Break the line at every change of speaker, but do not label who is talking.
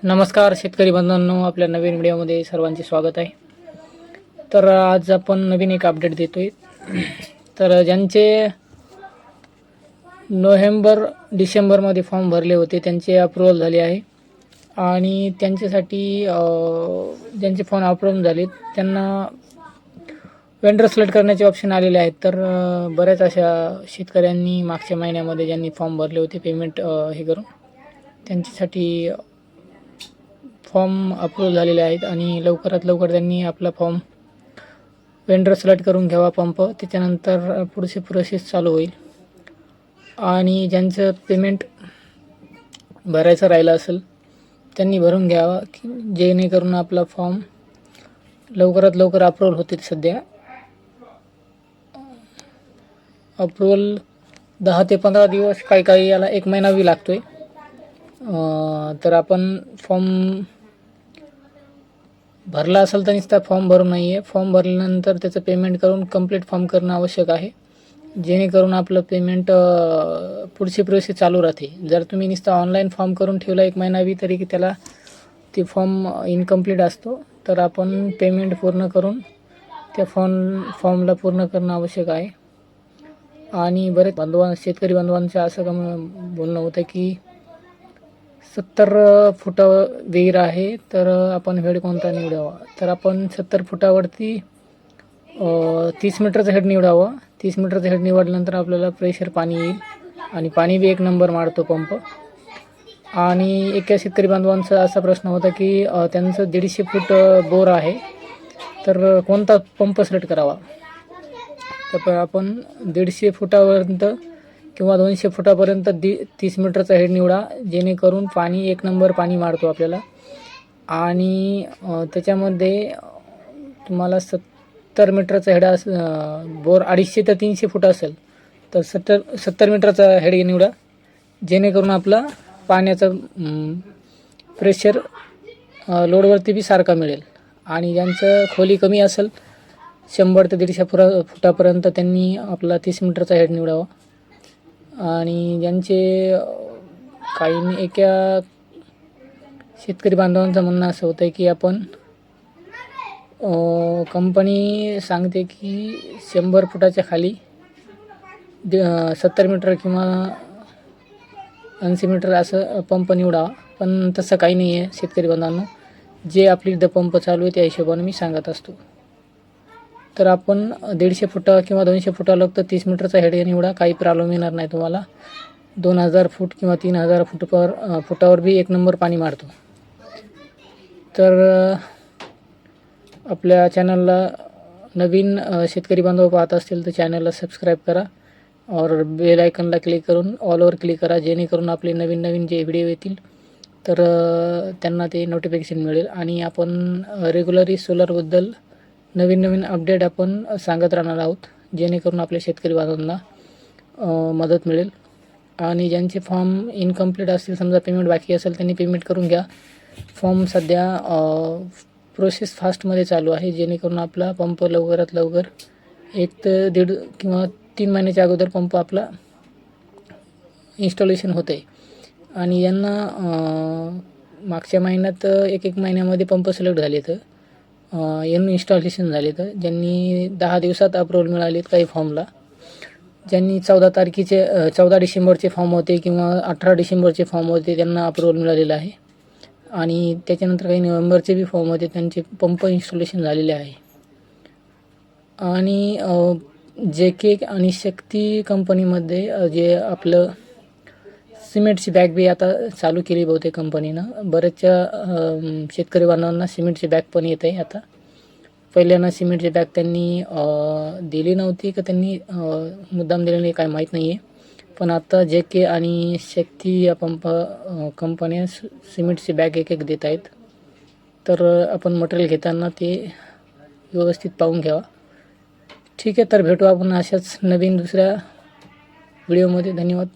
नमस्कार शेतकरी बंधूंनो, आपल्या नवीन व्हिडिओमध्ये सर्वांचे स्वागत आहे. तर आज आपण नवीन एक अपडेट देतोय. तर ज्यांचे नोव्हेंबर डिसेंबरमध्ये फॉर्म भरले होते त्यांचे अप्रूव्हल झाले आहे आणि त्यांच्यासाठी ज्यांचे फॉर्म अप्रूव्ह झाले त्यांना वेंडर सिलेक्ट करण्याचे ऑप्शन आलेले आहेत. तर बऱ्याच अशा शेतकऱ्यांनी मागच्या महिन्यामध्ये ज्यांनी फॉर्म भरले होते पेमेंट हे करून त्यांच्यासाठी फॉर्म अप्रूव्ह झालेले आहेत आणि लवकरात लवकर त्यांनी आपला फॉर्म वेंडर सिलेक्ट करून घ्यावा पंप. त्याच्यानंतर पुढची प्रोसेस चालू होईल आणि ज्यांचं पेमेंट भरायचं राहिलं असेल त्यांनी भरून घ्यावा की जेणेकरून आपला फॉर्म लवकरात लवकर अप्रूव्हल होतील. सध्या अप्रूव्हल 10 ते 15 दिवस, काही याला 1 महिना बी लागतो आहे. तर आपण फॉर्म भरला असेल तर नुसता फॉर्म भरू नाही आहे. फॉर्म भरल्यानंतर त्याचं पेमेंट करून कंप्लीट फॉर्म करणं आवश्यक आहे, जेणेकरून आपलं पेमेंट पुढची प्रोसेस चालू राहते. जर तुम्ही नुसता ऑनलाईन फॉर्म करून ठेवला 1 महिना बी तरी त्याला ते फॉर्म इनकम्प्लीट असतो. तर आपण पेमेंट पूर्ण करून त्या फॉर्मला पूर्ण करणं आवश्यक आहे. आणि बरेच शेतकरी बांधवांचं असं बोलणं होतं की 70 फुट विहीर आहे, तर आपण हेड कोणता निवडावा. तर आपण 70 फुटावरती 30 मीटरचं हेड निवडावं. 30 मीटरचं हेड निवडल्यानंतर आपल्याला प्रेशर पाणी येईल आणि पाणी बी 1 नंबर मारतो पंप. आणि एका शेतकरी बांधवांचा असा प्रश्न होता की त्यांचं 150 फूट बोर आहे, तर कोणता पंप सिलेक्ट करावा. तर आपण 150 फुटापर्यंत किंवा 200 फुटापर्यंत 30 मीटरचा हेड निवडा, जेणेकरून पाणी 1 नंबर पाणी मारतो आपल्याला. आणि त्याच्यामध्ये तुम्हाला 70 मीटरचा हेड बोर 250 ते 300 फूट असेल तर 70 मीटरचा हेड निवडा, जेणेकरून आपला पाण्याचा प्रेशर लोडवरती बी सारखा मिळेल. आणि ज्यांचं खोली कमी असेल 100 ते 150 फुटापर्यंत त्यांनी आपला 30 मीटरचा हेड निवडावा. आणि ज्यांचे काही एका शेतकरी बांधवांचं म्हणणं असं होतं की आपण कंपनी सांगते की 100 फुटाच्या खाली 70 मीटर किंवा 80 मीटर असं पंप निवडावा, पण तसं काही नाही आहे शेतकरी बांधवांनो. जे आपली इथं पंप चालू आहे त्या हिशोबाने मी सांगत असतो. तर आपण 150 फुटा किंवा 200 फुटाला फक्त 30 मीटरचा हेड निवडा, काही प्रॉब्लेम येणार नाही तुम्हाला. 2000 फूट किंवा 3000 फुटावर बी 1 नंबर पाणी मारतो. तर आपल्या चॅनलला नवीन शेतकरी बांधव पाहत असतील तर चॅनलला सबस्क्राईब करा और बेल आयकनला क्लिक करून ऑलवर क्लिक करा, जेणेकरून आपले नवीन जे व्हिडिओ येतील तर त्यांना ते नोटिफिकेशन मिळेल. आणि आपण रेग्युलरली सोलरबद्दल नवीन अपडेट आपण सांगत राहणार आहोत, जेणेकरून आपल्या शेतकरी बांधवांना मदत मिळेल. आणि ज्यांचे फॉर्म इनकम्प्लीट असतील, समजा पेमेंट बाकी असेल, त्यांनी पेमेंट करून घ्या. फॉर्म सध्या प्रोसेस फास्टमध्ये चालू आहे, जेणेकरून आपला पंप लवकरात लवकर 1 ते 1.5 किंवा 3 महिन्याच्या अगोदर पंप आपला इन्स्टॉलेशन होतं आहे. आणि यांना मागच्या महिन्यात एक महिन्यामध्ये पंप सिलेक्ट झाले तर यांनी इन्स्टॉलेशन झाले. तर ज्यांनी 10 दिवसात अप्रूव्हल मिळाले काही फॉर्मला, ज्यांनी 14 डिसेंबरचे फॉर्म होते किंवा 18 डिसेंबरचे फॉर्म होते त्यांना अप्रूव्हल मिळालेलं आहे. आणि त्याच्यानंतर काही नोव्हेंबरचे बी फॉर्म होते, त्यांचे पंप इन्स्टॉलेशन झालेले आहे. आणि JK आणि शक्ती कंपनीमध्ये जे आपलं सिमेंटची बॅग बी आता चालू केली बहुतेक कंपनीनं. बऱ्याचशा शेतकरी बांधवांना सिमेंटची बॅग पण येत आहे आता. पहिल्यांदा सिमेंटची बॅग त्यांनी दिली नव्हती का त्यांनी मुद्दाम दिली नाही, काय माहीत नाही आहे. पण आता JK आणि शक्ती या कंपन्या सिमेंटची बॅग एक देत आहेत. तर आपण मटेरियल घेताना ते व्यवस्थित पाहून घ्यावा. ठीक आहे, तर भेटू आपण अशाच नवीन दुसऱ्या व्हिडिओमध्ये. धन्यवाद.